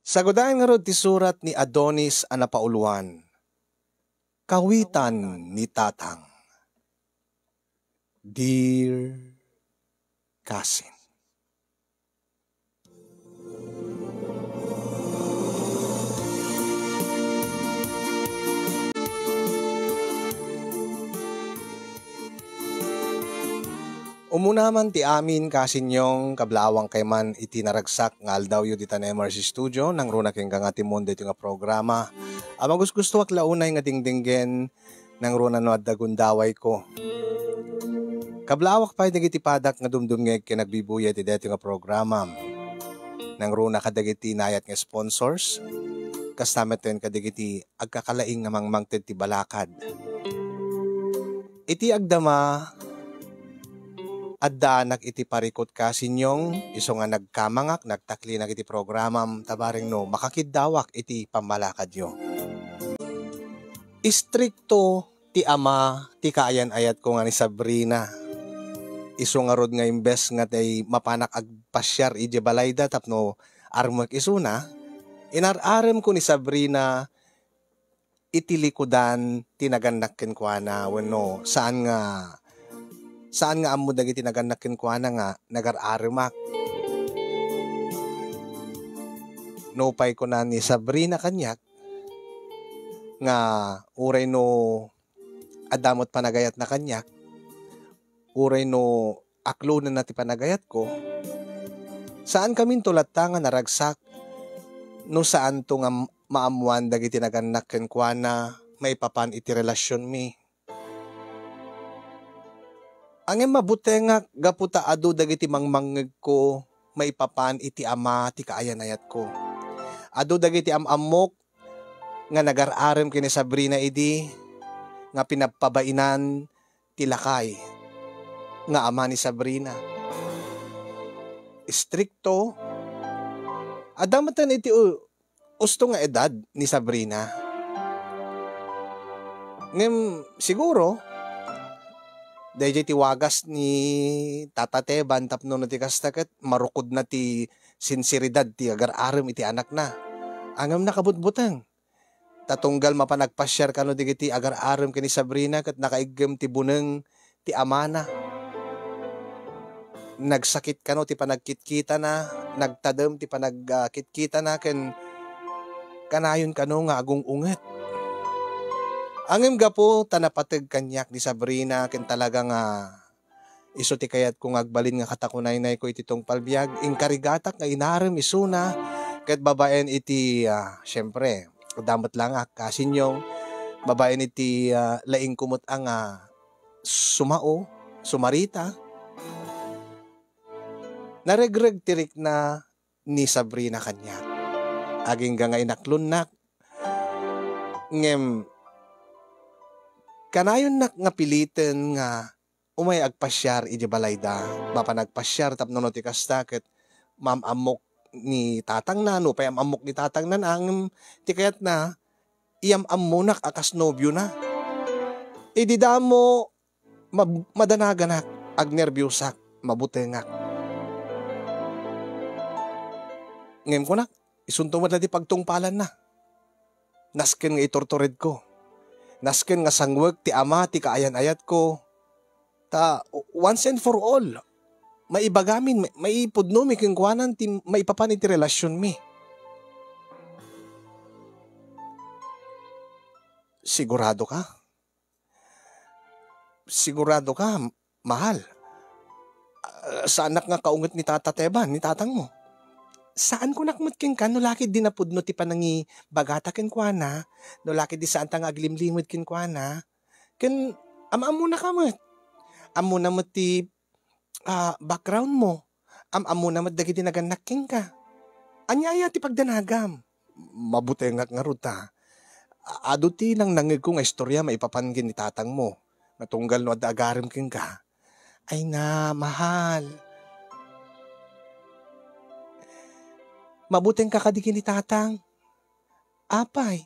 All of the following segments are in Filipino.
Sagudayan nga rod ti surat ni Adonis a napauluan. Kawitan ni Tatang. Dear Cousin. Umunaman ti amin kasinyong kablawang kay man iti naragsak nga aldaw yu dita na MRC Studio nang runa keng nga timon dito nga programa. Amang gusto ak launay nga dingdinggen nang runa no at dagundaway ko. Kablawak pa'y dagiti padak nga dumdumngeg kinagbibuya ti dito nga programa. Nang runa kadagiti nayat nga sponsors, kastametin kadagiti agkakalaing nga mangmangted ti balakad. Iti agdama adda anak iti parikot kasinyong iso nga nagkamangak nagtakli na iti programam tabaring no makakidawak iti pambalakad yo. Istrikto ti ama ti kaayan-ayat ko nga ni Sabrina. Iso nga rod nga imbes nga tay mapanak agpasyar iti balayda tapno armak isuna inararem ko ni Sabrina iti likudan tinaganak kenkwana wenno saan nga amo dagiti naganakken ko nga nagar-arimak. Nopay ko na ni Sabrina kanyak nga uray no adamot panagayat na kanyak. Uray no aklo na nati panagayat ko. Saan kami tulata nga naragsak no saan to nga maamuan dagiti naganakken ko na maipapan iti relasyon mi. Ang mabuti nga gaputa adu dagiti mangmangeg ko maipapan iti ama ti kaayan-ayat ko. Adu dagiti amamok nga nagar-arem kini Sabrina idi nga pinapabainan ti lakay nga ama ni Sabrina. Istrikto adamatan iti usto nga edad ni Sabrina. Ngem siguro dahil ti wagas ni tatateban tapno na ti kastaket marukod na ti sinseridad ti agar-arem iti anak na. Angam nakabutbutang. Tatunggal mapanagpasyar kano digiti agar-arem kini Sabrina ket nakaigem ti buneng ti amana. Nagsakit kano ti panagkitkita na, nagtadem ti panagkitkita na ken kanayon kano nga agong unget. Angem gapo tanapateg kanyak ni Sabrina ken talaga nga iso ti kayat kung agbalin nga katakunay ko iti tong palbiag inkarigatak nga inarem isuna ket babaen iti syempre damat lang kasinyong babaen iti laing kumot ang sumao sumarita naregreg tirik na ni Sabrina kanyak aging nga inaklunnak ngem kanayon nga piliten nga umay agpasyar iti balayda. Mapanagpasyar tapno no ti kastaket mamamok ni tatang na no pay amok ni tatang na ang ti kayat na iyam amunak akas nobyo na. Idi damo madanaganak agnerbyosak mabutengak. Ngem ko nak isuntong mo ti pagtungpalan na. Nasken nga itortored ko. Nasken nga sangwag ti ama ti kaayan-ayat ko. Ta once and for all, maibagamin, maipudno mi kengkuanan ti maipapan iti relasyon mi. Sigurado ka? Sigurado ka, mahal? Sa anak nga kaunget ni tatateban, ni tatang mo? Saan ko nakmutking ka no lakid din napudno ti panangi bagata ken kuana no lakid di saan tang aglimlimod ken kuana ken amo na kamet amo na met ti background mo amo na met dagiti naganaking ka anyaya ti pagdanagam mabuti nga ruta adu ti nang nangeg ko nga istorya maipapanggin ni tatang mo matunggal no adda agarem ken ka ay na mahal. Mabuteng kakadikin ni tatang. Apay,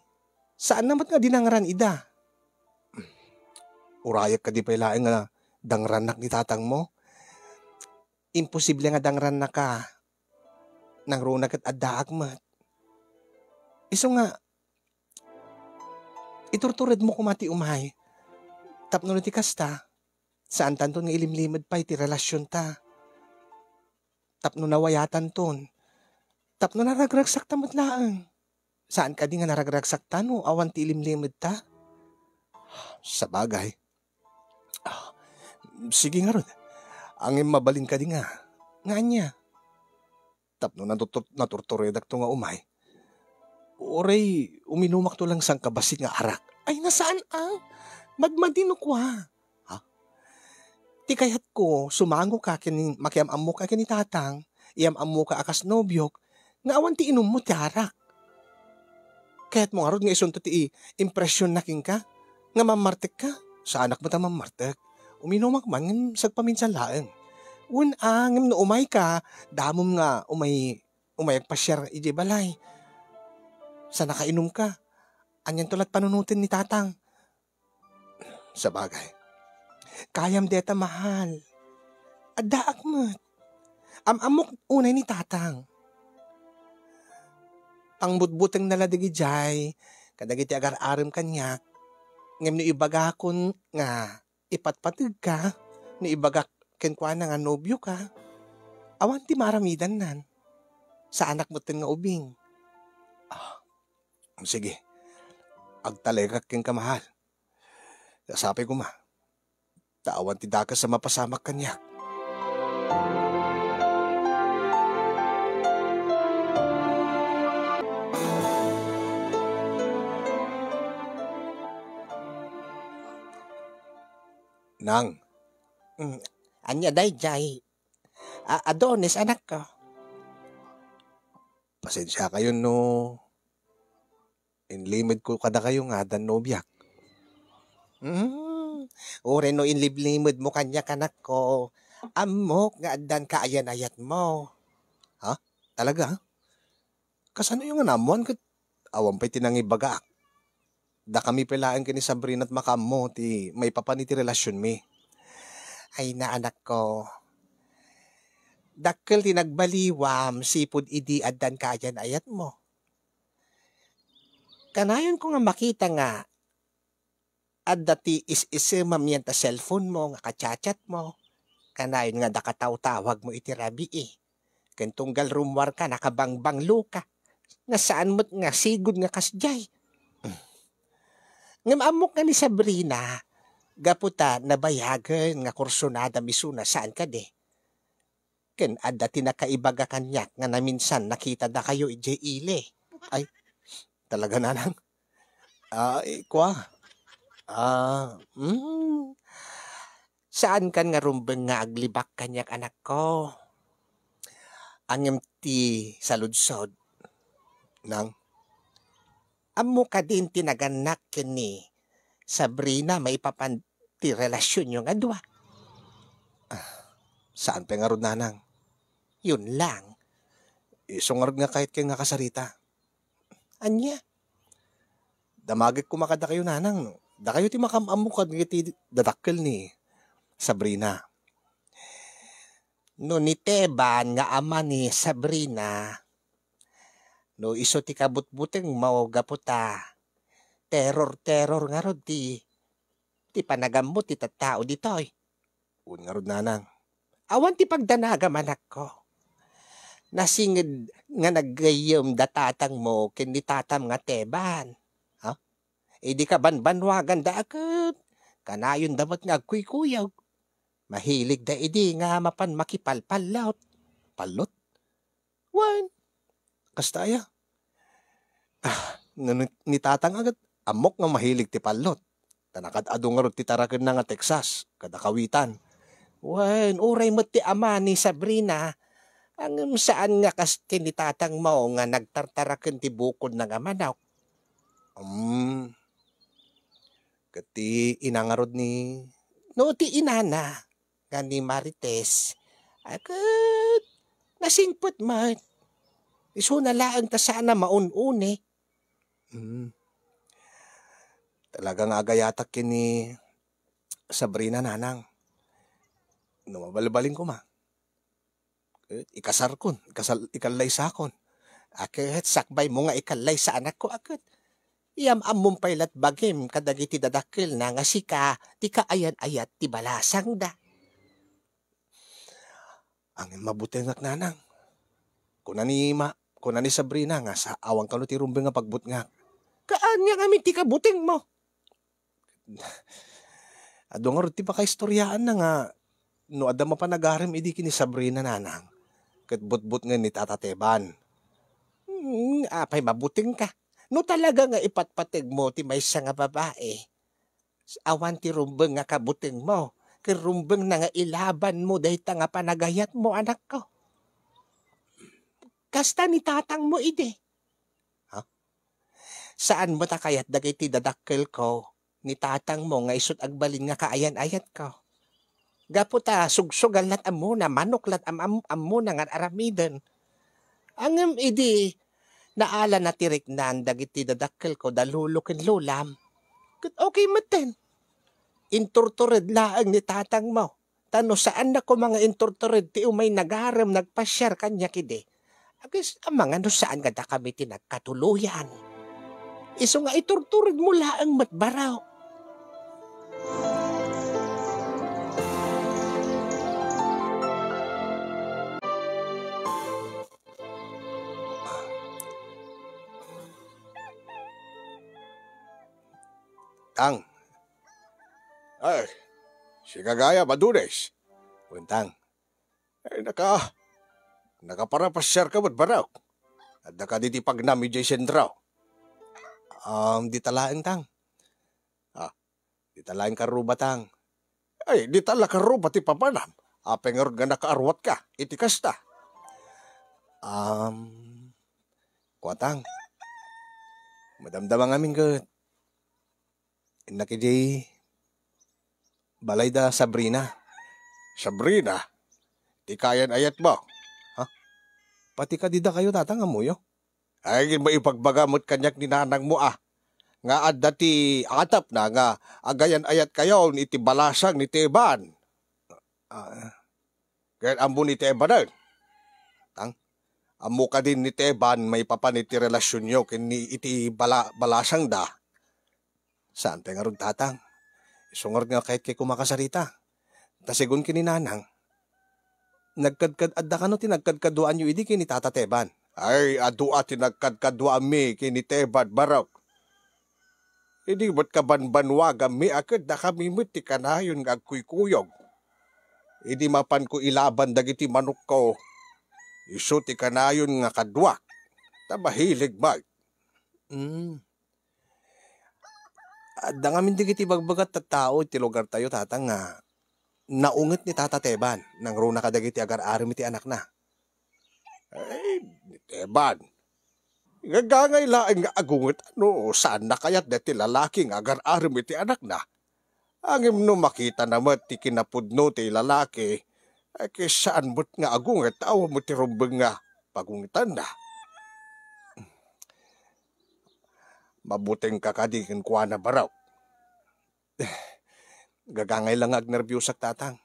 saan namat nga dinangran ida? Urayak ka di pa ilaing nga dangranak ni tatang mo. Imposible nga dangran na ka. Nang runag at addaak mat. Iso nga, iturtured mo kumati umay. Tapno na ti kasta. Saan tanton nga ilimlimad pa iti relasyon ta. Tapno nawayatan ton. Tapno naragragsak tamot laang. Saan ka di nga naragragsak ta no? Awan ti ilimlimad ta. Sa bagay. Ah, sige nga ron. Angin mabalin ka di nga. Nga niya. Tapno naturturedak to nga umay. Oray, uminumak to lang sang kabasit nga arak. Ay, nasaan ang? Magmadino ko ha. Ti kayat ko, sumango ka kini, makiamam mo ka kini tatang, iamam mo ka akas nobyok, nga awan ti inom mo ti arak. Kaya't mo nga ron nga isunto ti impresyon na king ka, nga mamartek ka, sa anak mo ta mamartek. Uminumak man, ngam sagpaminsan laeng. Ngam no umay ka, damom nga umayag pa share iji balay. Sa nakainom ka, anyan tulat panunutin ni tatang. Sa bagay. Kayam deta mahal. Adaak mo. Amok unay ni tatang. Ang butbuteng naladigi jay, kadagiti agar-arim kanyak, ngem no ibaga kon nga ipatpatig ka, no ibaga kenkwa na nga nobyo ka, awan ti maramidan nan. Sa anak mo ten nga ubing. Sige, agtalegak king kamahal. Sabi ko ma, taawan ti dakas sa mapasamak kanyak. Nang. Anya day jay. Adonis anak ko. Pasensya kayo no. Inlimid ko kada kayo nga dan nobyak. Ure no inliblimod mo kanya kanak ko. Amok nga adan kaayan-ayat mo. Talaga? Kasano yung anamuan kat awan pa'y tinangibaga. Da kami pelaan kini Sabrina at makamo ti may papaniti relasyon mi. Ay na anak ko. Dakkel tinagbaliwam sipud idi adan kaayan-ayat mo. Kanayon ko nga makita nga adda ti is-isemam yan ta cellphone mo nga kachat mo. Kanayon nga dakataw-tawag mo iti rabi Ken tunggal rumwar ka nakabangbanglo ka. Nga saan mo't nga sigod nga kasjay. Ngam amok nga ni Sabrina, gaputa nabayagan nga kursunada misuna saan ka de. Ken adda ti nakaibaga kanyak nga naminsan nakita da kayo ije ile. Ay, talaga na lang. Ikwa. Saan kan nga rumbeng nga aglibak kanyak anak ko? Angem ti saludsod. Nang. Amo ka din tinaganak ni Sabrina may papanti relasyon yung adwa. Saan pa nga ron nanang? Yun lang. Isungarod nga kahit kayo nga kasarita. Anya? Damagit kumakada kayo nanang. No? Da kayo ti makamamo kad ti dadakkel ni Sabrina. No ni Teban nga ama ni Sabrina. No iso ti kabutbuteng mawga puta. Terror nga rod ti panagamot ti tattao ditoy. Un nga rod nanang. Awan ti pagdanagam anak ko. Nasingid nga naggayom datatang mo ken ni tatam nga Teban. Di ka banbanwagan da akit. Kanayon damat nga agkuy-kuyaw. Mahilig da idi nga mapan makipalpalaut. Palot? Wan. Kastaya. Ni tatang agad. Amok nga mahilig ti palot. Tanakad ado nga ron ti taraken na nga Texas. Kadakawitan. Wan. Uray mo ti ama ni Sabrina. Ang saan nga kas tinitatang mo nga nagtartaraken ti bukod na nga manok. Kati inangarod ni... No ti inana. Nga ni Marites. Agad. Nasingpot man. Iso na laang ta sana maun-une. Talagang agayatak kini Sabrina nanang. No mabalbaling ko ma. Ikasar kon. Ikalay sakon. Aket sakbay mo nga ikalay sa anak ko agad. Iyam among pailat bagim kadagiti dadakkel na nga sika ti kaayan-ayat ti balasang da. Ang mabuti ngak nanang. Kuna ni Sabrina nga sa awang kano ti rumbeng nga pagbut nga. Kaan nga kami ti kabuting mo? Ado nga ti pa kaistoryaan na nga no adda mapanagarim idi kini Sabrina nanang. Ket but-but nga ni Tata Teban. Apay mabuting ka. No talaga nga ipatpatig mo ti maysa nga babae. Awan ti rumbeng nga kabuting mo. Kay rumbeng na nga ilaban mo dahita nga panagayat mo anak ko. Kasta ni tatang mo ide. Ha? Saan mo ta kayat dagiti dadakkel ko ni tatang mo nga isut agbalin nga kaayan-ayat ko. Gapo ta sugsugal lat amo na manok lat amo na nga aramiden. Angem idi naala na tirik nan dagiti dadakkel ko dalulukin lulam. Okay maten. Inturtured laang ni tatang mo. Tano saan na ko mga inturtured ti umay nagaram nagpasyar kanya kide. Agis amang ano saan gada kami tinagkatuluyan. Iso nga iturtured mo laang matbaraw. Tang. Ay, si Kagaya Madunes. Buntang. Ay, nakaparapasyar ka ba't baraw? At nakaditi pagnami jay sendraw. Di talaang tang. Di talaang karuba tang. Ay, di tala karuba ti papanam. Apengor nga nakaarwat ka, iti kasta. Kuatang. Madamdamang aming kat. Nakijay balay da Sabrina. Sabrina? Di kayan ayat mo? Ha? Pati ka di da kayo tatang amuyo? Ay, ba ipagbagamot kanyak ni nanang mo Nga adda ti atap na nga agayan ayat kayo ni ti balasang ni Teban. Kaya ambo ni Teban na. Tang? Amo ka din ni Teban may papanit ti relasyon nyo kini iti balasang da. Saan tayo nga ron tatang? Isungar nga kahit kay kumakasarita. Tasigun kininanang. Nagkadkad adda ka no tinagkadkaduan nyo idi kini Tata Teban. Ay, adua tinagkadkaduan mi kini Teban barok. Hindi ba't kabanbanwaga mi akad na kami ti kanayon nga agkuykuyog. Hindi mapan ko ilaban dagiti manok ko. Isu ti kanayon nga kadwak. Tabahilig mag. Adda nga mindig iti bagbagat at tao iti lugar tayo tatang nga naunget ni Tata Teban nang runa kadagiti agar-arim iti anak na. Ay, ni Teban. Ngagangay laeng nga agunget saan na kayat dati lalaki nga agar-arim iti anak na. Angim no makita naman ti kinapudno ti lalaki ay saan mo't nga agunget awa mo ti rumbeng nga pagungitan na. Mabuting kakadikin kuha na baraw. Gagangay lang agnerbyusak tatang.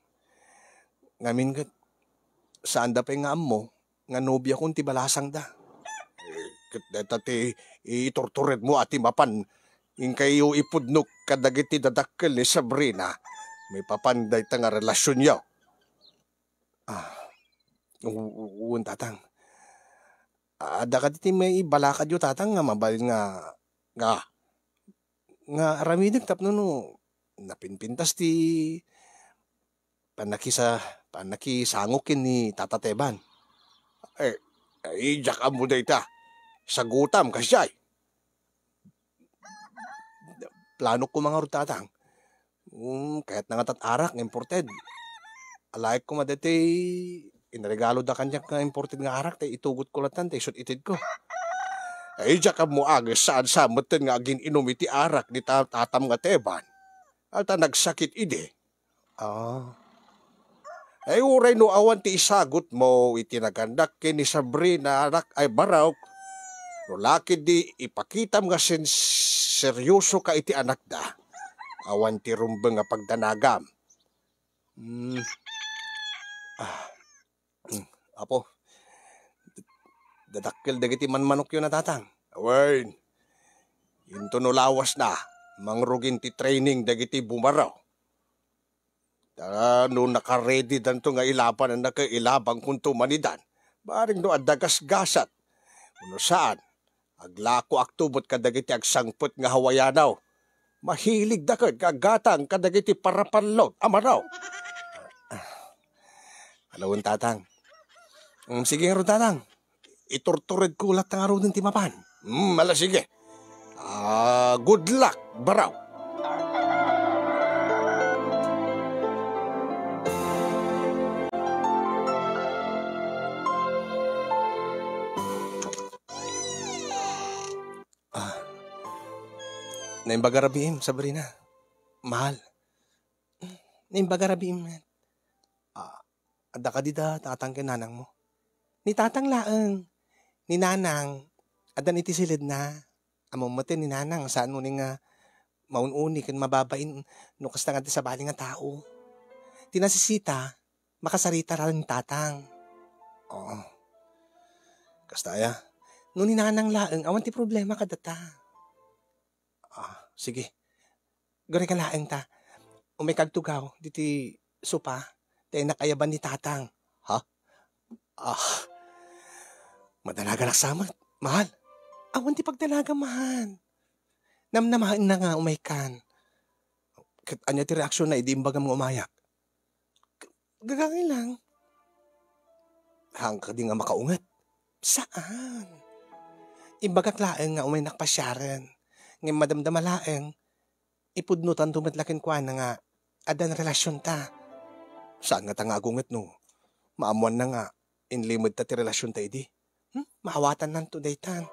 Ngamin kat, saan da pa nga mo, nga nobya kong ti balasang da. Kat deta ti itortured mo ati mapan, yung kayo ipudnok kadagiti dadakkel ni Sabrina, may papanday ta nga relasyon yaw. Uwan tatang. Ada ka ti may balakad yo tatang nga mabalin nga aramidig tapno no napinpintas ti panakisangokin ni Tata Teban. Ijak ang mo dayta. Sagutam kasyay. Plano ko mga rutatang. Kahit nga tatarak nga imported. Alayk ko madete inregalo da kanyak nga imported nga arak te itugot ko latan te isut itid ko. Ijak ang mo saan sa meten nga agin inom iti arak ni tatam nga Teban. Alta nagsakit ide. Ay uray no awan ti isagot mo iti nagandak ni Sabrina anak ay baraw. No laki di ipakitam nga seryoso ka iti anak da. Awan ti rumbeng nga pagdanagam. Apo, Dadakkel dagiti manmanok yun na tatang. Awen, yun to no lawas na, mangrugin ti training dagiti bumaraw. No naka-ready dan to nga ilaban na nakailabang kung tumanidan. Baring no adagas-gasat. Uno saan, aglako aktubot kadagiti agsangpot nga hawayanaw. Mahilig dakad kagatang kadagiti parapanlot, amaraw. Alawon tatang. Sige nga ron tatang. Iturtured kulat nga ron ng timapan. Ala sige. Good luck, baraw. Naimbagarabiim, Sabrina. Mahal. Naimbagarabiim. Ada ka dida, tatang kinanang mo. Ni tatang laeng. Ni nanang. Adan iti silid na. Amumatin ni nanang. Saan mo nga maununi kan mababain. Nukas na nga sa baling nga tao. Tinasisita. Makasarita rin tatang. Oo. Kastaya. No ni nanang laeng. Awan ti problema ka data. Sige. Gari ka laeng ta. Umikagtugaw. Diti sopa. Tayo nakayaban ni tatang. Ha? Madalaga naksamat. Mahal. Awan ti pagdalaga, mahal. Namnamahan na nga umaykan. Anya ti reaksyon na idimbaga mo umayak. Gagangin lang. Hangka di nga makaungat. Saan? Imbagak laeng nga umay nakpasyaran. Ngayon madamdamalaeng, ipudnutan tumatlakin kwa na nga, adan relasyon ta. Saan nga tangagungat no? Maamuan na nga, inlimod ta ti relasyon ta idi. Maawatan nan to daytan.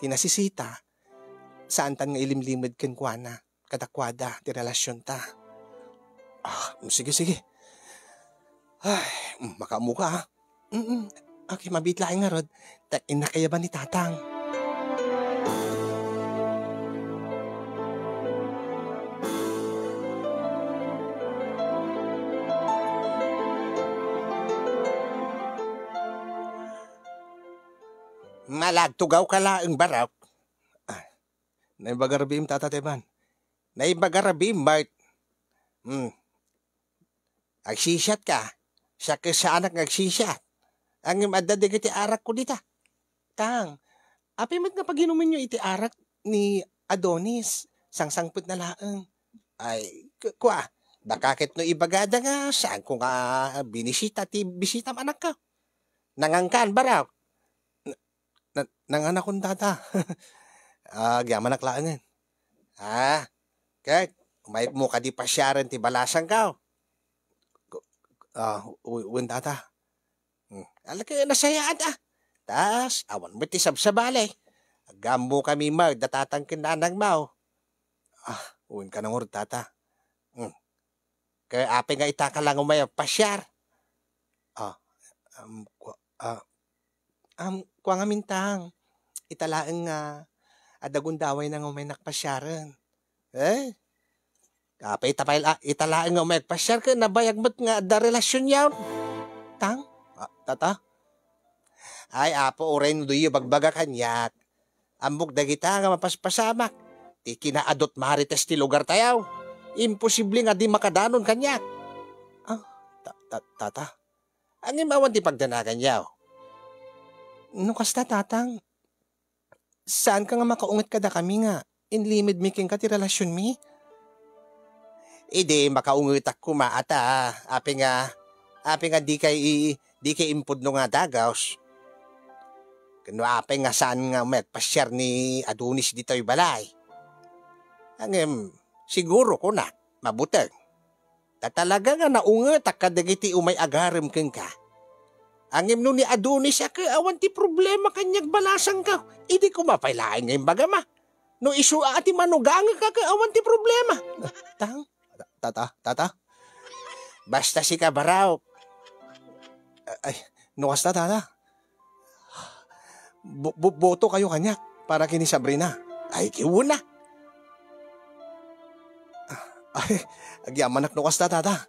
Tinasisita, saan tan nga ilimlimod ken kwa na, kadakwada ti relasyon ta. Sige. Ay, makamuka ha. Okay, mabitlaing nga rod, inakayaban ni tatang. Malagtugaw ka laeng baraw. Naibagarabiim tatateban. Naibagarabim, Bart. Agsisat ka. Siya ka sa anak agsisat. Ang imadadig iti arak ko dita. Tang, apimat nga paginumin nyo iti arak ni Adonis. Sangsangput na laeng. Ay, kwa. Bakakit no ibagada nga. Saan ko nga binisita ti bisita anak ka. Nangangkan baraw. Nanganak kong tata. Gyaman naklaangan. Kaya, may mo ka di pasyaran ti balasang ka. Uwan tata. Alakay nasayaan Tas, awan mo ti sabsabali. Agam mo kami datatang kinanang mo. Uwan ka nang tata. Kaya api nga itaka lang umay pasyar. Kuwa nga mintang. Italaang adagundaway na nga umay nakpasyaran. Kapay italaang nga umay pasyar ka, nabayag mo't nga da relasyon yaw. Tang? Tata? Ay, apo uray no duyo bagbaga kanyak. Ambog dagita nga mapaspasamak. Ti kinaadot marites ti lugar tayaw. Imposible nga di makadanon kanyak. Tata? Ang imawan ti pagdanagan yaw. Kasta tatang, saan ka nga makaungat kada kami nga? Inlimid making ka ti relasyon mi? Idi makaungat ako maata. Api nga di kay impod no nga dagaws. Kano api nga saan nga pasyar ni Adonis dito'y balay. Siguro ko na, mabutang. Tatalaga nga naungat kadagiti umay agarem keng ka. Angem no ni Adonis awan ti problema kanyag balasang ka. Idi ko mapailaing ngayon bagama. No isu ati manugang ka awan ti problema. Tang? Tata? Basta si kabaraw. Kasta tata? Boto kayo kanyak para kini Sabrina. Ay, kiwuna. Agyaman kasta tata.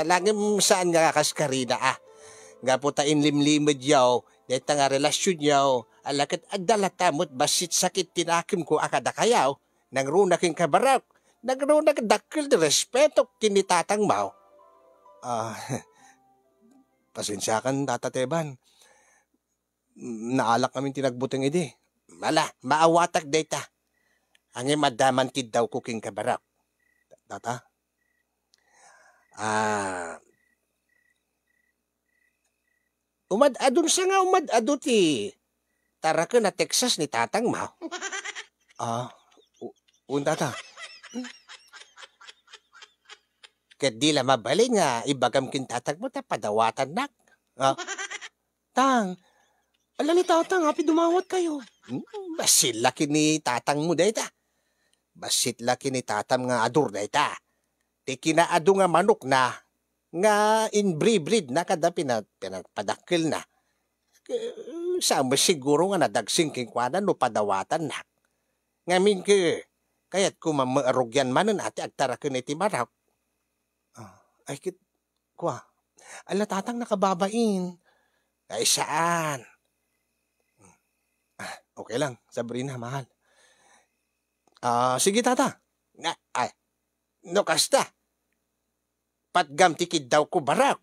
Lagim saan nga kaskarina Nga po ta inlimlimad yaw, Deta nga relasyon yaw, alakat agdalatamot basit sakit tinakim ko akada kayaw, nang runaking kabarak, nang runak dakil de respeto kinitatang mau. Ah, pasensya kan, Tata Teban. Naalak namin tinagbuting idi. Mala, maawatak deta. Ang madaman kid daw kuking kabarak. Tata? Umad-adun siya nga umad-adu ti. Tara ka na Texas ni tatang mau. Tata. Kat di la mabali nga ibagam kintatag mo ta padawatan nak. Tang, alali tatang, happy dumawat kayo. Basit laki ni tatang mo dayta. Basit laki ni tatam nga adur dayta. Ti kinaadu nga manok na nga inbreed na kada pinagpadakil na. Sama siguro nga nadagsing kingkwanan no padawatan na. Ngamin ke, kaya't kumamaarogyan manan ati agtarakin iti marak. Ay, kwa, ala tatang nakababain. Ay saan? Okay lang, Sabrina, mahal. Sige tata. No kasta. Patgam tikid daw ko barak.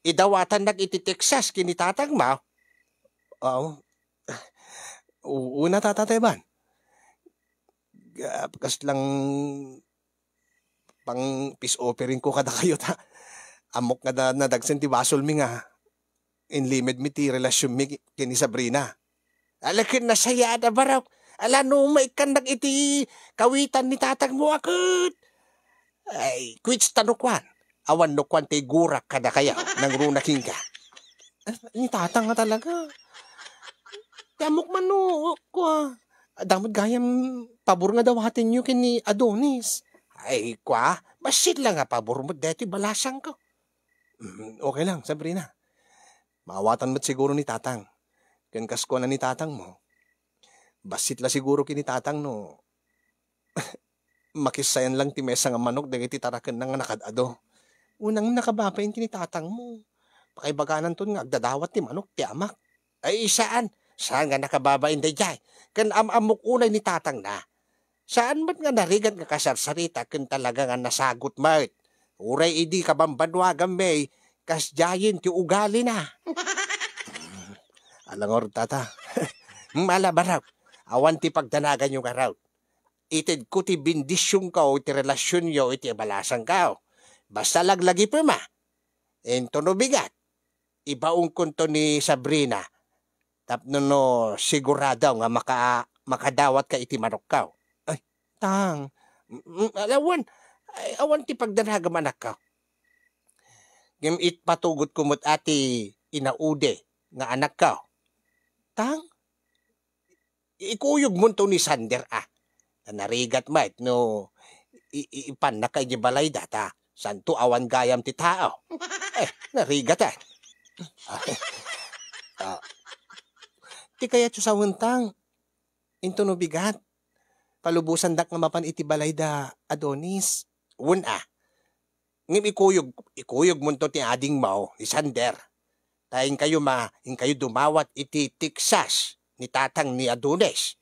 Idawatan nag iti Texas kinitatang ma. Una Tata Teban. Kas lang pang peace offering ko kada kayo ta. Amok nga nadagsen ti basol mi nga. Inlimid mi ti relasyon mi kini Sabrina. Alakin na saya na barak. Ala no may kandag iti kawitan ni tatang mo akit. Ay, quits tanukwan. Awan no kwan ti gurak kada kaya nang runaking ka. Ni tatang nga talaga. Tamok man no, kwa. Damod gayam pabor nga daw hatin nyo kini Adonis. Ay, kwa, basit lang nga pabor mo deti balasang ko. Okay lang, Sabrina. Maawatan mo't siguro ni tatang. Kankas ko na ni tatang mo. Basit la siguro kini tatang no. Makisayan lang ti mesa nga manok dagiti taraken na nga nakadado. Unang nakabapain kini tatang mo. Pakibbaganan ton nga agdadawat ti manok ti amak. Ay, saan? Saan nga nakababain da jay? Kan amok unay ni tatang na. Saan ba't nga narigat nga kasarsarita kan talaga nga nasagot mat? Uray idi kabambanwagan may kas jayin ti ugali na. Alangor, tata. Malabarap. Awan ti pagdanagan yung araw. Itid ko ti bindisyon ka o ti relasyon yo iti balasang ka. Basta laglagi pa ma. Ento no bigat. Ibaong kunto ni Sabrina. Tapno no sigurado nga makadawat ka iti manok ka. Ay, tang. Awan ti pagdanagan manak ka. Gimit patugot kumot ati inaude nga anak ka. Tang? Ikuyog mo to ni Sander Narigat mait no ipan na kay balay data. Santo awan gayam ti tao. Narigat Ti kaya sa wuntang. Into no bigat. Palubusan dak nga mapan iti balay da Adonis. Ngim ikuyog mo to ti ading mao ni Sander. Taing kayo dumawat iti Texas ni tatang ni Adonis.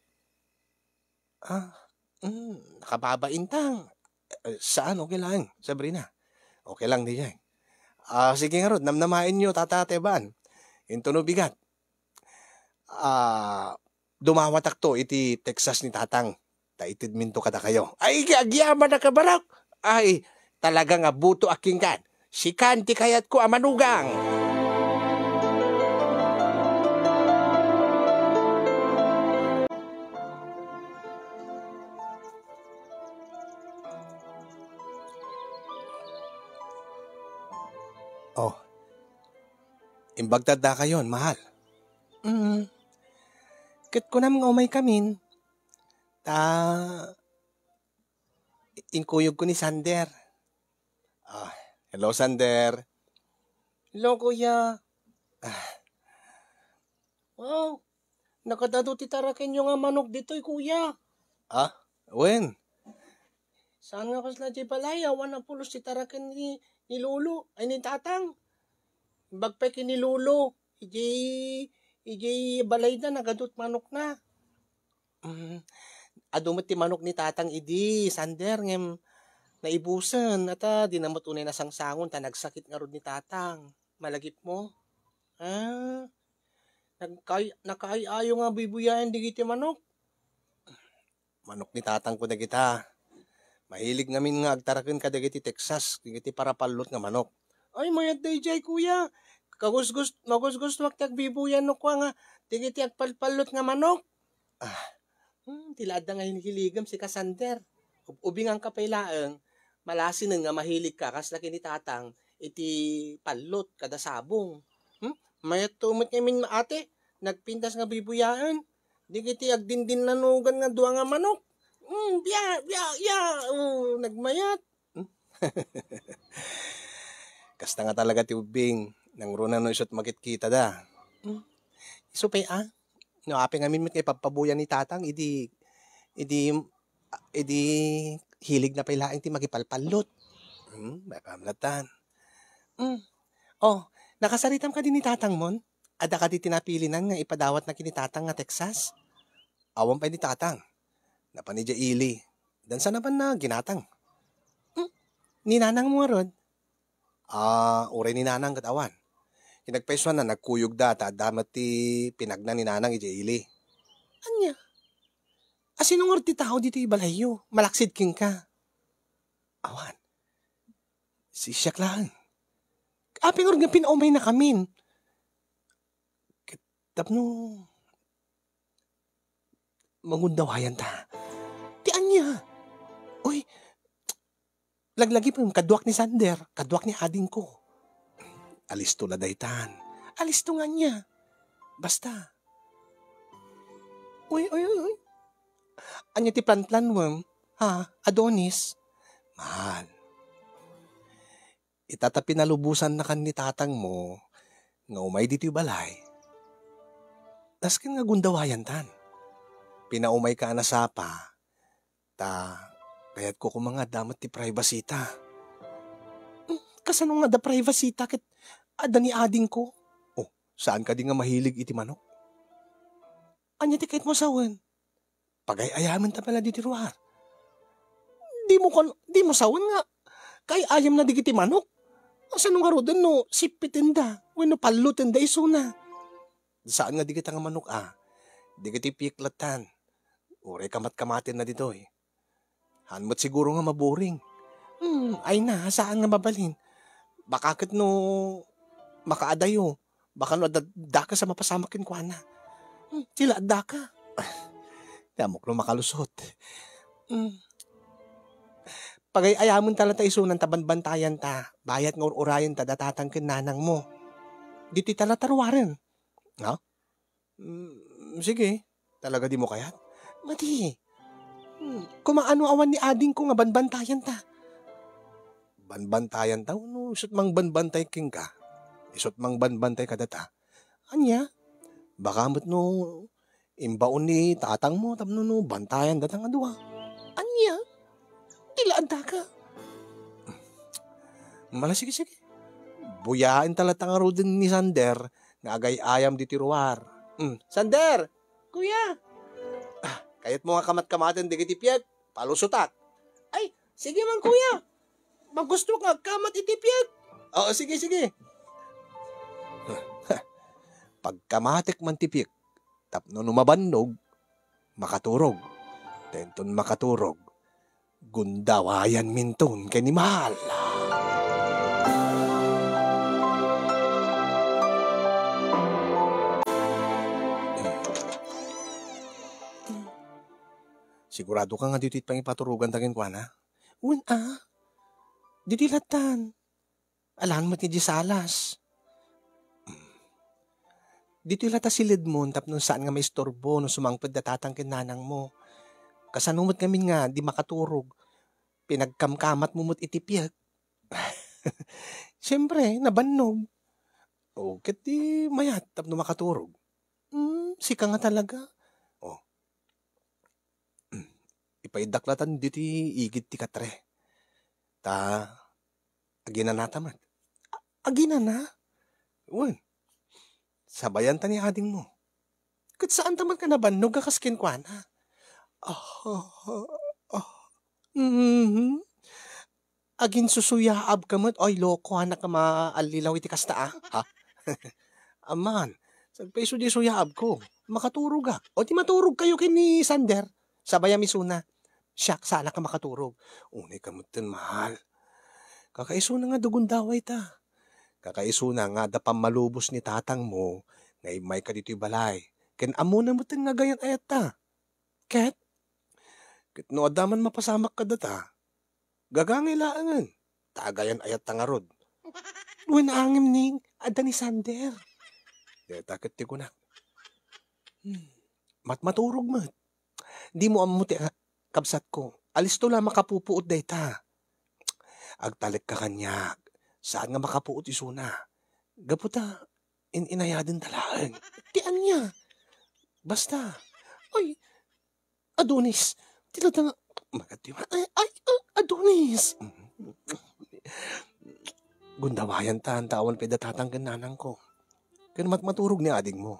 Nakababaintang. Saan? Okay lang, Sabrina. Okay lang di yan. Sige nga rod, namnamain nyo, Tata Teban. Into no bigat. Dumawatak to, iti Texas ni tatang. Taitid minto kada kayo. Ay, agyaman na kabarak. Ay, talaga nga buto aking kan. Si Kanti kayat ko amanugang. Imbagtad da kayon, mahal. Kat ko na mga umay kamin. Inkuyog ko ni Sander. Hello, Sander. Hello, kuya. Wow, nakadado ti tarakin yung manok dito'y, kuya. Wen? Saan nga kasla di balay? Awan ang pulos ti tarakin ni Lolo. Ay, ni tatang. Bagpay ki ni Lolo. Ijay balay na, nagadot manok na. Adumot ti manok ni tatang idi, Sander, ngem naibusan, at di namot unay na sangsangon, ta nagsakit nga rod ni tatang. Malagip mo? Nakaayayo nga bibuyayan di giti manok. Manok ni tatang ko na kita. Mahilig ngamin nga agtarakin ka dagiti Texas, dagiti parapalot nga manok. Ay, mayat day jay kuya. Magusgust magtag bibuyan no kwa nga, digiti agpalpalot nga manok. Tilad na nga hinihiligam si Kasander. Ubing ang kapailaang, malasin nga mahilig ka, kas laki ni tatang, iti palot kada sabong. Mayat tumot nga min maate, nagpintas nga bibuyaan. Digiti agdindin nanugan nga duwa nga manok. Nagmayat. Kasta nga talaga ti ubing, nang runa no isot makit-kita da. Isupay No, api nga min kay papabuyan ni tatang, idi hilig na pailaing ti magipalpalot. Makamlatan. Oh, nakasaritam ka din ni tatang mon? Ada ka di tinapilinan nga ipadawat na kinitatang nga Texas? Awan pa ni tatang. Napanidya ili. Dan sana ba na ginatang? Ninanang mo rod? Uray ni nanang katawan. Kinagpaiswan na nagkuyog data, damat ti pinagna ni nanang ija ili. Anya? Asinong ti tao dito ibalayo? Malaksid king ka. Awan. Si siyak lang. Aping nga pinaumay na kamin. Tapno, mangundawayan ta. Ti anya? Uy, laglagi pa yung kadwak ni Sander, kadwak ni ading ko. Alisto na daytan. Alisto nga niya. Basta. Uy. Anya ti plan-plan mo? Ha? Adonis? Mahal. Itatapi na lubusan na kan ni tatang mo, nga umay dito yung balay. Daskin nga gundawayan tan. Pinaumay ka na sapa, kayat ko kumanga damat ti privacy ta. Kasano nga da privacy ta ket ada ni ading ko? Saan ka di nga mahilig iti manok? Anya ti kahit mo sawan? Pagay-ayaman ta pala diti ruar. Di mo sawan nga. Kay ayam na digiti manok. Asano nga rodan no, sipitin da. Wano palutin da isuna. Saan nga digita nga manok Digiti piklatan. Uray kamat-kamatin na dito Hanmat siguro nga maboring. Ay na, saan nga mabalin? Baka kat no, makaadayo. Baka no, adda ka sa mapasamakin ko na. Sila adda ka. Damok no makalusot. Pagay-ayamon tala ta isunan taban-bantayan ta. Bayat nga urayan ta datatang kinanang mo. Diti tala tarwarin. Sige, talaga di mo kayat? Mati. Kumaano awan ni ading ko nga banbantayan ta. Banbantayan ta? No, isot mang banbantay king ka. Isot mang banbantay ka data. Anya? Baka mo't no, imbaon ni tatang mo, tapno no, bantayan datang adwa. Anya? Ilaan ta ka? Sige. Buyain talata nga ro din ni Sander, nga agay-ayam di tiruar. Sander! Kuya! Kayat mo nga kamat-kamatin di kitipyag, palusutak. Ay, sige man kuya. Magusto ka kamat itipyag. Oo, sige. Pagkamatik man tipik, tapno numabannog, makaturog. Tenton makaturog, gundawayan minton kay ni mahal. Sigurado ka nga dito't pang ipaturugan tagin ko na? Didilatan. Alam mo ti salas. Dito ilata silid mo, tapno saan nga may istorbo, no sumangpad na tatangkin nanang mo. Kasanumot kami nga, di makaturog. Pinagkamkamat mo mo't itipyag. Siyempre, nabannog. Ket di mayat, tapno makaturog. Sika nga talaga. Ipaidaklatan dito igit ti katre. Agina na tamat. Agina na? Sabayan ta ni ading mo. Kat saan taman ka nabannog ka kaskin kwa na? Ah, ah, mhm. Agin susuyaab ka mo't, oy loko na ka maalilaw iti kasta ha? Aman, sagpaiso di suyaab ko. Makaturog o di maturog kayo kini Sander. Sabaya misuna. Siyak, sana ka makaturog. Unay ka mo't mahal. Kakaiso na nga dugon daway ta. Kakaiso na nga da pamalubos ni tatang mo. Ngay may ka dito'y balay. Ken amo na mo nga gayan ayat ta. Ket no adaman mapasamak ka data. Gagangay laangan. Tagayan ayat ta nga rod. Uwan angim ning ada ni Sander. Takot ti ko na. Maturog mat. Di mo amuti kabsat ko. Alis to lang makapupuot day ta. Agtalik ka kanyak. Saan nga makapuot isuna? Gaputa, inayadin talaan. Tian niya. Basta. Ay, Adonis. Tilatang, magatima. Adonis. Gundawayan ta, ang tawan pedatatang gananang ko. Kaya maturog ni ading mo.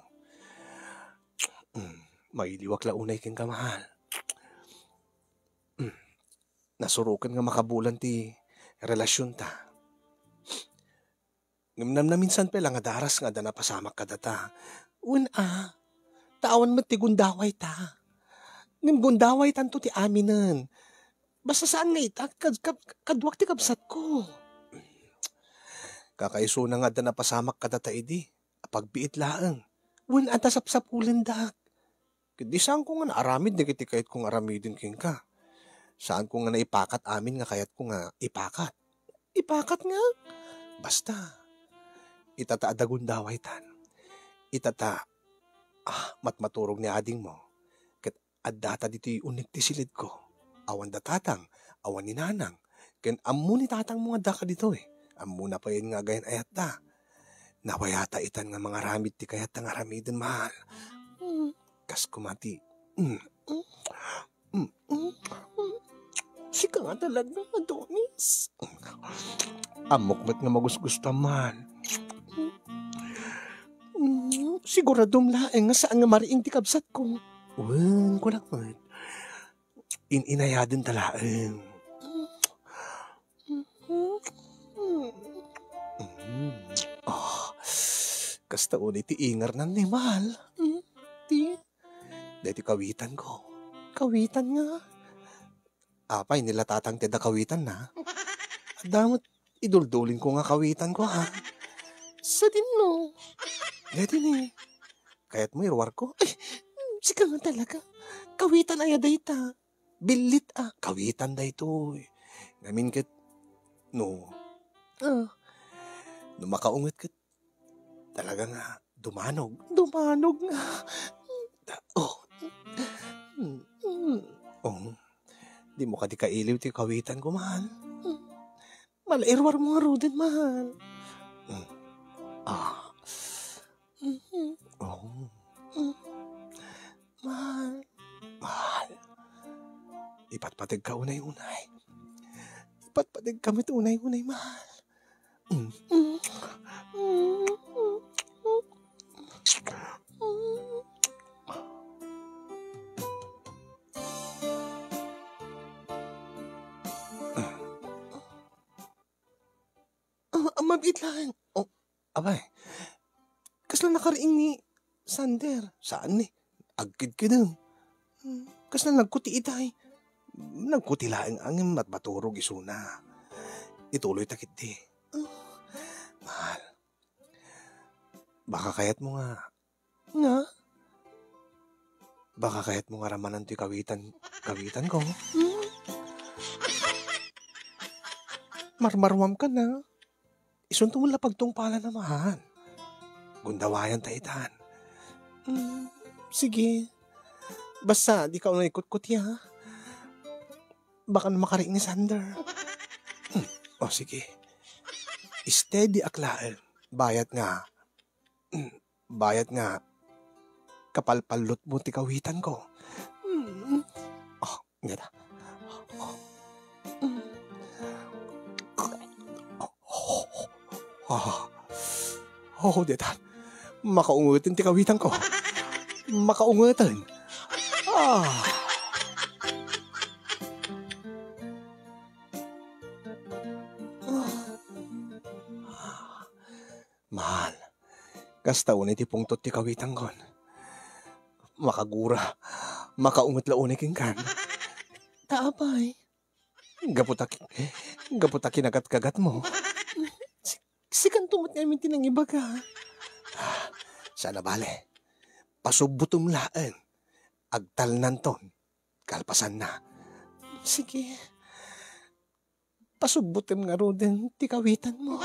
Mailiwak la unay king kamahal. Nasurukan nga makabulan ti relasyon ta. Ngimnam na minsan pala nga daras nga da napasamak ka data. Tawan mo ti gundaway ta. Ngim gundaway tanto ti aminan. Basta saan nga ita, kadwak ti kabsat ko. Kakaiso na nga da napasamak ka data idi. Pagbiit laang. Ata sapsapulan dak. Di saan ko nga naaramid na kiti kahit kung aramidin king ka. Saan ko nga naipakat amin nga kayat ko nga ipakat. Ipakat nga. Basta. Itata adagundaway tan. Itata, matmaturog ni ading mo. Kat adata dito'y unik ti silid ko. Awan da tatang, awan ni nanang. Ken ammo ni tatang mga daka dito eh. Ammo na pa yun nga gayan ayat da. Nawayata itan nga mga ramid ti kayat nga ramidin mahal. Kas kumati. Sika nga talaga, Adonis. Amok ba't nga magusgusta man? Siguradong laeng nga saan nga mariing ti kabsat ko. Wan, ko lang man. Inayadin talaeng. Kasta ulit ti ingar nan ni mahal. Dati kawitan ko. Kawitan nga. Apay nila tatang teda kawitan na. Damot iduldulin ko nga kawitan ko ha. Sa din mo. Dati ni. Kaya't mo irwar ko. Ay, sika nga talaga. Kawitan ay adayta. Bilit kawitan day to. Ngamin kat. No. No makaungat kat. Talaga nga. Dumanog. Dumanog nga. Di mo ka di kailiw ti kawitan ko, mahal. Malairwar mo nga rodin, mahal. Mahal. Mahal. Ipatpatig ka unay-unay. Ipatpatig kamit unay-unay, mahal. Mabit lang. Abay. Kasla nakariing ni Sander. Saan ni? Agkid ka dun. Kasla nagkuti itay. Nagkuti laing angin at maturog isuna. Ituloy takit di. Mahal. Baka kayat mo nga. Nga? Baka kayat mo nga ramanan to'y kawitan ko. Marmarwam ka na. Isunto mo lapagtong pala na mahal. Gundawayan taitan. Sige. Basta, di ka unang ikot-kuti ha. Baka na makariing ni Sander. Sige. Steady aklaan. Bayat nga. Kapalpalot mo ti kawitan ko. Nga na. Detan. Makaungutin ti kawitan ko. makaungatan. Ah. Mahal, kasta unay ti pungtot ti kawitan kon. Makagura, makaungot launay king kan. Taapay. Gaputa kinagat-kagat mo. Sikan tumot namin tinangiba ka. Sana bale, pasubutom laan. Agtal nanton, kalpasan na. Sige, pasubutom nga ro din ti kawitan mo.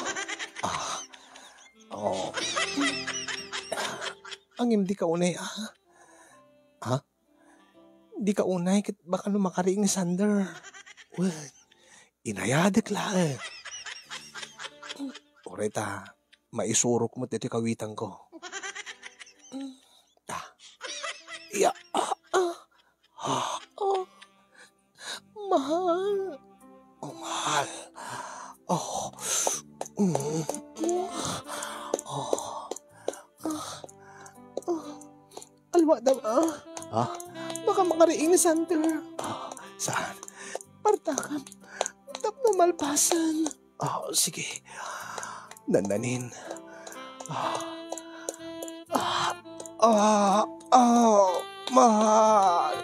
Oh. Ang hindi ka unay, Ha? Di ka unay, kit baka lumakariing ni Sander. Well, inayadik lang. Oreta, maisurok mo titi kawitan ko. Mahal. Oh, mahal. Oh. Alwa daw, baka makariing ni Sander. Saan? Partakan. Tap na malpasan. Sige. Dandanin. Mahal. Mahal.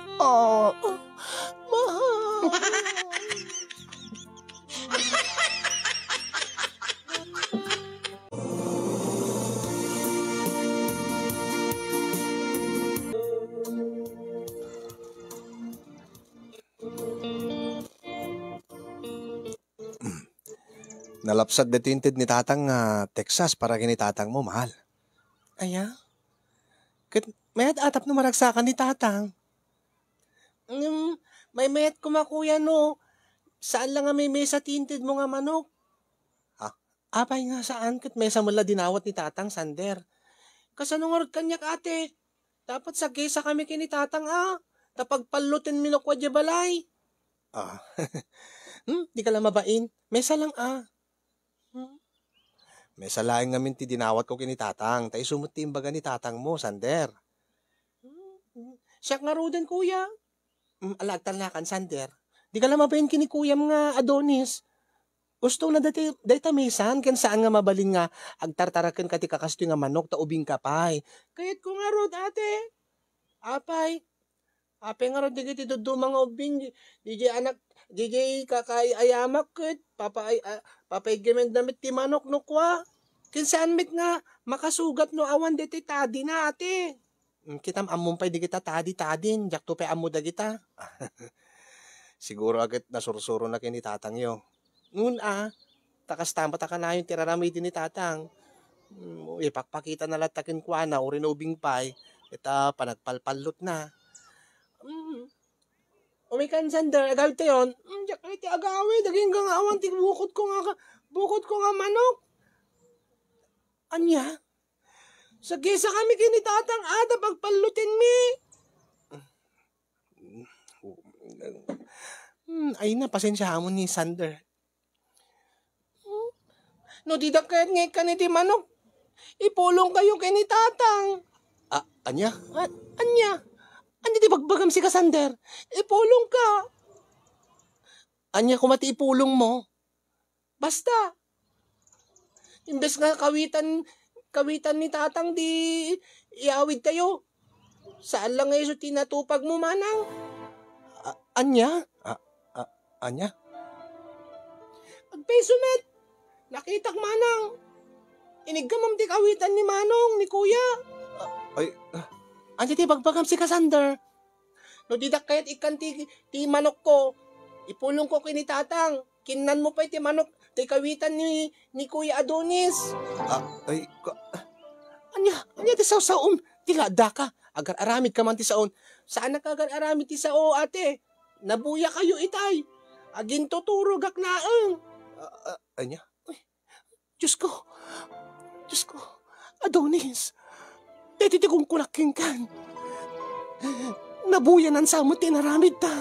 Nalapsat detinted ni tatang Texas para kini tatang mo, mahal. Aya? Mayat atap na maragsakan ni tatang. May mayat kumakuya no. Saan lang nga may mesa tinted mo nga manok? Apay nga saan kat mesa mula dinawat ni tatang Sander. Kasanungarod kanyak ate. Dapat sa gesa kami kini tatang Tapagpalutin minokwa di balay. Di ka lang mabain. Mesa lang May salaing ngamin ti dinawat ko kini tatang. Tay sumut ti imbaga ni tatang mo, Sander. Siya nga roden, kuya. Alagtal na kan, Sander. Di ka lang mabayin kini kuya mga Adonis. Gusto na dati mesan, kan saan nga mabalin nga agtartarakan ka ti kakasto nga manok ta ubing kapay. Kayat ko nga rod, ate. Apay nga rod, di dudu mga ubing. DJ kakay ayamak ket. Papay gemend damit ti manok no kwa. Kinsaan mit nga makasugat no awan deti tadi na ate. Kitam amon pay di kita tadi-tadin. Jak to pay amo da kita. Siguro agad nasursuro na kini tatang yo. Ngun takas tamba ta kanayon tiraramay din ni tatang. Ipakpakita na latakin kwa na uri no ubing pay. Ita panagpalpalot na. Umikan Sander, agawid tayon. Jak iti agawid, daging nga awan ti bukod ko nga manok. Anya? Sa gisa kami kini tatang pagpalutin mi. Ay na, pasensya mo ni Sander. No, didakayat ngay ka ni ti manok. Ipulong kayo kini tatang. Anya? Anya? Anya di bagbagam si Sander? Ipulong ka. Anya kumati ipulong mo? Basta. Imbes nga kawitan ni tatang di iawid tayo. Saan lang ngayon tinatupag mo manang? Anya? Anya? Agpesumet. Nakitak manang. Iniggamam di kawitan ni manong, ni kuya. Anya di bagbagam si Sander? No didak kayat ikan ti manok ko. Ipulong ko kini tatang. Kinnan mo pa iti manok. Ti kawitan ni Kuya Adonis. Anya ti saon? Ti lada ka. Agar aramid ka man ti saon. Saan ka agar aramid ti sao, ate? Nabuya kayo itay. Agin tuturo gaknaang. Anya? Diyos ko. Adonis. Deti ti kong kulaking kan. Nabuyan ang samot tinaramid ta.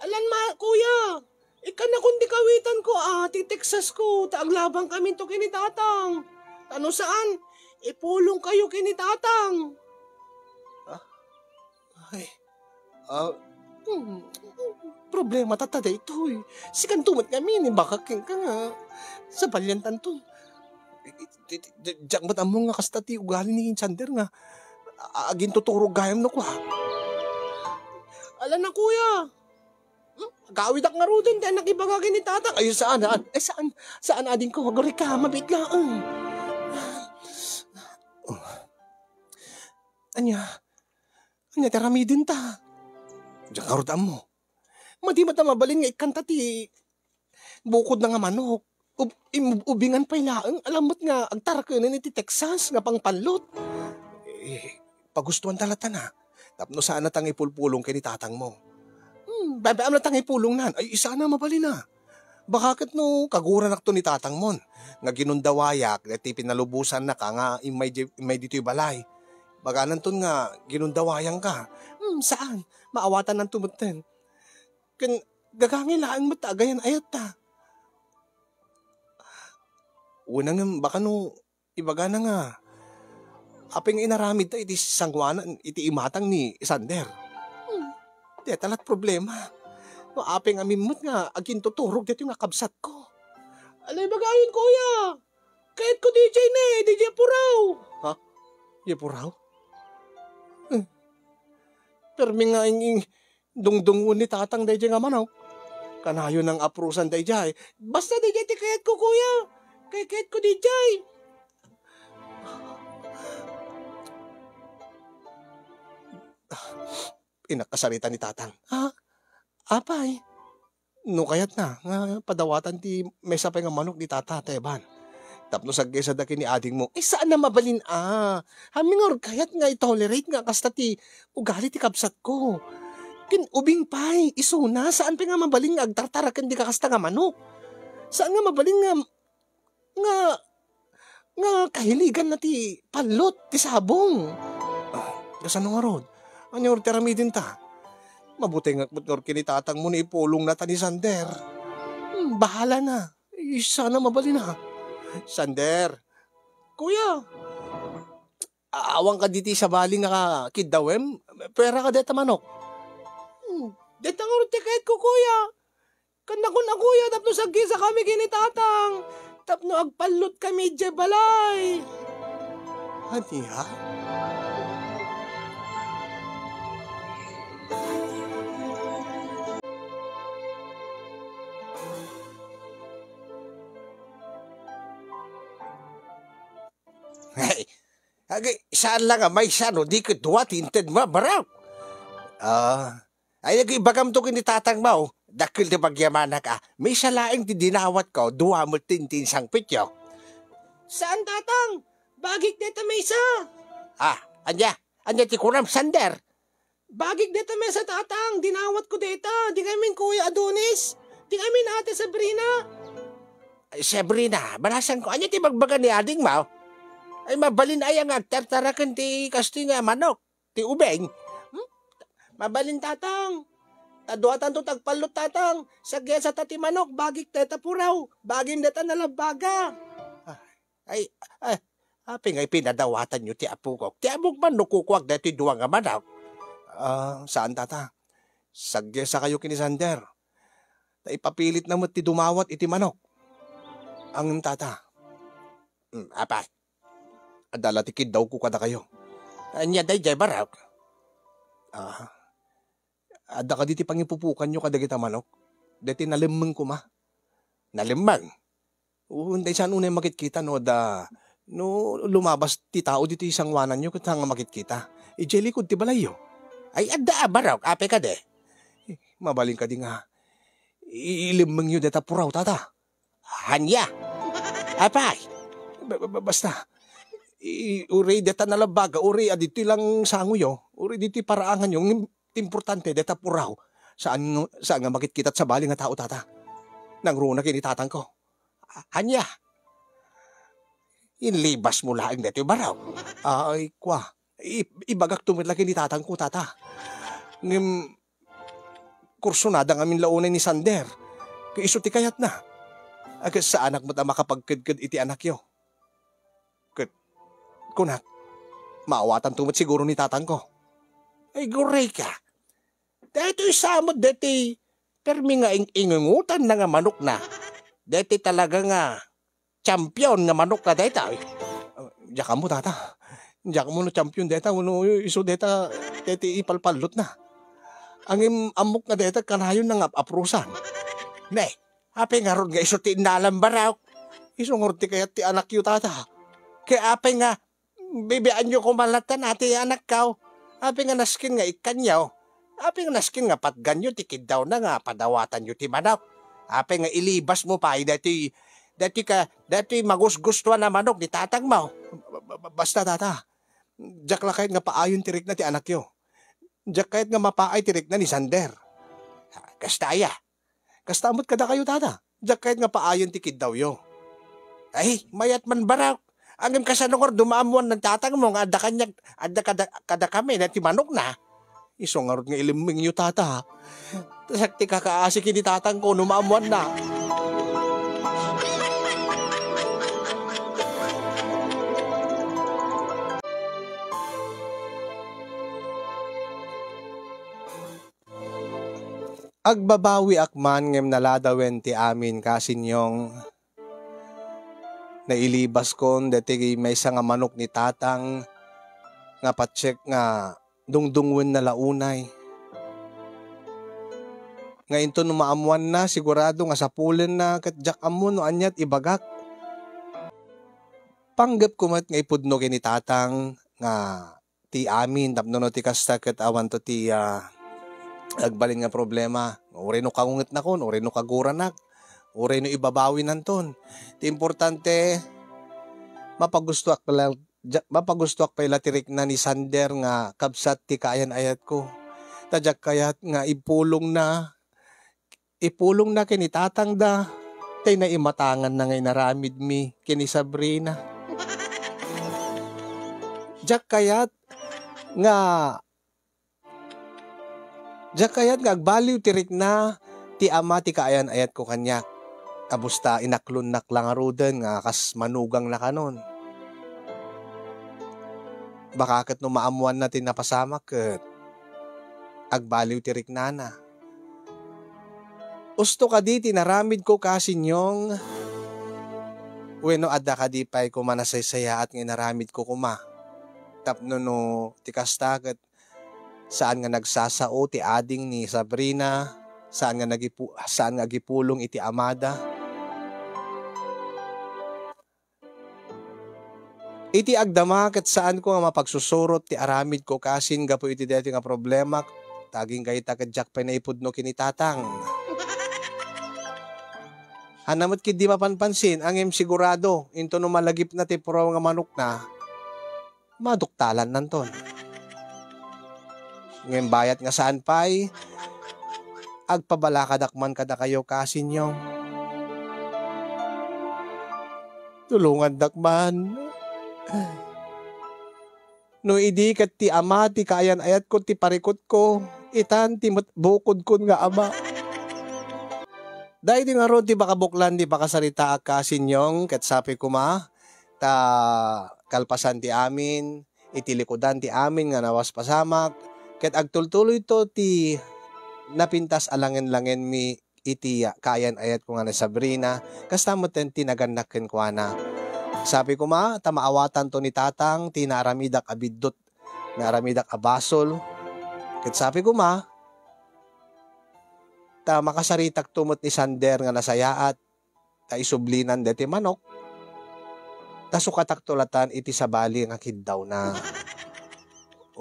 Alan kuya. Ikan na kundi kawitan ko ti Texas ko. Taaglabang kami to kini tatang. Ano saan? Ipulong kayo kini tatang. Ay, ah, hmm, problema tata ito eh. Sikan tumat kami ni baka king ka nga. Sa balyantan to. Diyak ba't among nga kasta ti ugali ni Sander nga. Agin tuturo gayam no ko ha. Ala na kuya. Gawid ak nga ro din dahil nakibagagin ni tatang. Ay saan? Saan ading ko? Wagari ka, mabit lang. Anya teramidin ta. Diyan karutan mo. Madi mata mabalin nga ikanta ti bukod na nga manok. Ubingan pa ilaang. Alamot nga, agtara ka na ni ti Texas nga pang panlot. Pagustuhan talata na. Tapno saan na tangi pulpulong kay ni tatang mo. Babaam na tangi pulong nan. Ay, isa na mabalin na. Bakit no, kaguran akto ni tatang mon. Nga ginundawayak, at pinalubusan na ka nga imay dito'y balay. Baganan ton nga, ginundawayang ka. Saan? Maawatan ng tumutin. Gagangilaan mo tagayan ayat ta. Unang baka no, ibaga na nga. Aping inaramid ta iti sangwanan, iti imatang ni Sander. Di talat problema. No, aping amimot nga, agin tuturog dito nga kabsat ko. Alay bagayon kuya. Kahit ko DJ na DJ Puraw. Ha? DJ Puraw? Pero nga yung dungdungun ni tatang DJ nga manaw. Kanayo ng aprusan DJ. Basta DJ ti kahit ko kuya. Kahit ko DJ. Inakasarita ni tatang. Ha? Apay? No kayat na. Nga padawatan ti may sapay nga manok ni tata Teban. Tapno sa gesa daki ni ading mo. Saan na mabalin Hamingor kayat nga i-tolerate nga kasta ti ugali ti kabsat ko. Ubing pay, isuna. Saan pa nga mabalin nga agtartarakan di ka kasta nga manok? Saan nga mabalin nga kahiligan na ti palot, ti sabong? Kasano nga rod? Anyor teramidin ta? Mabuti nga kutnor kinitatang mo ni ipulong na ta ni Sander. Bahala na. Sana mabalin na. Sander. Kuya. Awang ka diti sa bali nga kidawem. Pera ka deta manok. Deta nga rin kahit ko kuya. Kanda ko na kuya. Tapno sagisa kami kinitatang. Tapno agpalot kami dye balay. Hani ha? Saan lang may sano, di ko duwa tinted mo, baraw. Ay nag-ibagam to kinitatang mo, dakil di pagyamana ka, may salaing di dinawat ko, duwa mo tintin sang pityo. Saan tatang? Bagik deta may isa. Anya ti kuram Sander. Bagik deta may isa tatang, dinawat ko deta, di kami kuya Adonis, di kami ate Sabrina. Sabrina, balasan ko, anya ti magbaga ni ading mo? Ay mabalin ay ang agtartarakan ti kasto nga manok, ti ubeng. Mabalin tatang. Taduatan to tagpalot tatang. Sagya sa tati manok, bagik teta puraw. Bagin deta nalabaga. Aping ay pinadawatan nyo ti apukok. Ti amok man nukukwag na ti duwa nga manok. Saan tata? Sagya sa kayo kini Sander. Ipapilit na mo ti dumawat iti manok. Ang tata. Apa? Adala ti kid daw ko kada kayo. Anya day jay barak. Ada ka diti pangipupukan nyo kada kita manok. Dati nalimang ko ma. Nalimang? Hindi saan unay makikita no lumabas ti tao dito isang wanan nyo kung nga makikita. Ijeli ko ti balayo. Ay ada barak. Ape ka de. Mabaling ka di nga. Ilimang nyo deta puraw tata. Hanya. Apay. Basta. Uri deta nalabaga, uri adito lang sanguyo, uri dito paraangan yung importante deta puraw. Saan nga makikita sa bali nga tao tata? Nang runa kinitatang ko. Hanya. Inlibas mo laing dito baraw. Ay kwa. Ibagak tumit lagi ni tatang ko tata. Ngim kursunada nga min launay ni Sander. Kaya iso ti kayat na. Agad sa anak mo ta makapagkadkad iti anak yo. Kunat, maawatan tumot siguro ni tatang ko. Ay guray ka. Dito isamod deti permi nga ingungutan na nga manok na. Deti talaga nga champion nga manok na deta. Diyak mo tata. Diyak mo no champion deta. Uno iso deta deti ipalpalot na. Ang amok nga deta kanayon na nga aprusan. Ne, apay nga ron nga iso ti inalam baraw. Iso nga ti kaya ti anak yu tata. Kaya apay nga, bibiyaan nyo kumalatan ati anak kao. Apay nga naskin nga ikanyaw. Apay nga naskin nga patganyo ti kidaw na nga padawatan nyo ti manok. Apay nga ilibas mo pa dati magusgustuhan na manok ni tatang mo. Basta tata. Diyak la kahit nga paayon tirik na ti anak yu. Diyak kahit nga mapaay tirik na ni Sander. Kastaya. Kastamot kada kayo tata. Diyak kahit nga paayon ti kidaw yu. Ay, mayat man baraw. Angim kasanungor dumaamuan ng tatang mo nga kada kami na ti manok na. Iso nga ron nga iliming yu tata. Sakti kakaasik ni tatang ko numaamuan na. Agbabawi akman ngem naladawen ti amin kasinyong nailibas kon deti may nga manok ni tatang nga patsek nga dungdungwen na launay. Nga into no maamuan na sigurado nga sapulen na kat jak amon no anyat ibagak. Panggap kumat nga ipudno kini tatang nga ti amin tapno no ti kasta ket awan to ti agbalin nga problema. Uri no kangunget na kon, uri no kaguranak, uri no ibabawi nanton. Ti importante, mapagustuak pa ilatirik na ni Sander nga kabsat ti kaayan ayat ko. Tadyak kayat nga ipulong na kini tatang da. Tay na imatangan na ngay naramid mi kini Sabrina. Diyak kayat nga agbaliw tirik na ti ama ti kaayan ayat ko kanyak. Abusta inaklon naklang aruden nga kas manugang na kanon. Baka kat no maamuan natin napasamak ket agbaliw tirik nana. Usto ka di tinaramid ko kasinyong weno adda ka di pay ko manasaysaya at nginaramid ko kuma. Tapno no ti kasta ket saan nga nagsasao ti ading ni Sabrina, saan nga gipulong iti amada. Iti agdama ket saan ko nga mapagsusurot ti aramid ko kasin gapo iti deti nga problema taging kayta ket jak pay naipudno kini tatang. Hanamot kid di mapanpansin angem sigurado into no malagip na ti puraw nga manok na maduktalan nanton. Ngayon bayat nga saan pa'y agpabalakadakman kada kayo kasinyo. Tulungan dakman. No idi kat ti ama ti kaayan ayat ko ti parikot ko. Itan ti bukod ko nga ama. Dahil di nga ron ti bakabuklan di bakasarita ak kasinyong ket sapi kuma ta kalpasan ti amin itilikodan ti amin nga nawas pasamak. Ket agtultuloy to ti napintas alangen-langen mi iti kayan ayat ko nga na Sabrina. Kastamot ten tinaganakken ko na. Sabi ko tamaawatan to ni tatang tinaramidak abiddot naramidak abasol. Ket sabi ko ta makasaritak tumot ni Sander nga nasayaat ta isublinan deti manok. Ta sukatak tulatan iti sabali nga kiddaw na.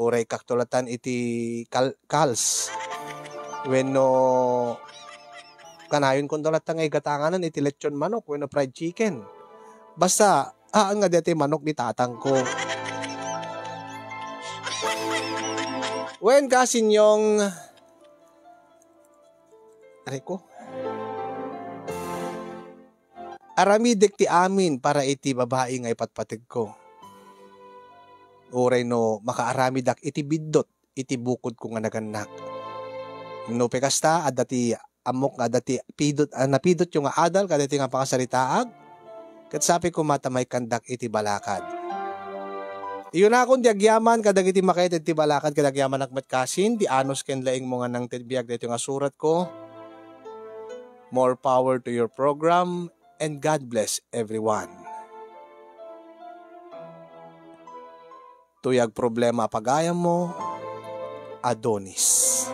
Uray kaktulatan iti kals. Wenno kanayon kung tulatan nga igatanganan iti lechon manok wenno fried chicken. Basta nga deti manok ni tatang ko. Wen kasinyong aramidek ti amin para iti babae nga ipatpatig ko. Uray no makaaramidak iti biddot iti bukod ko nga naganak. No pekasta adati amok nga adati pidot napidot yung adal kadati nga pakasaritaag. Ket sapi ko matamay kandak iti balakad. Iyon na akong diagyaman, kadagiti makaited ti balakad, kadagyaman akmat kasin, di anos ken laing mo nga nang tibiyag dito nga surat ko. More power to your program, and God bless everyone. Tuyag problema pagayam mo, Adonis.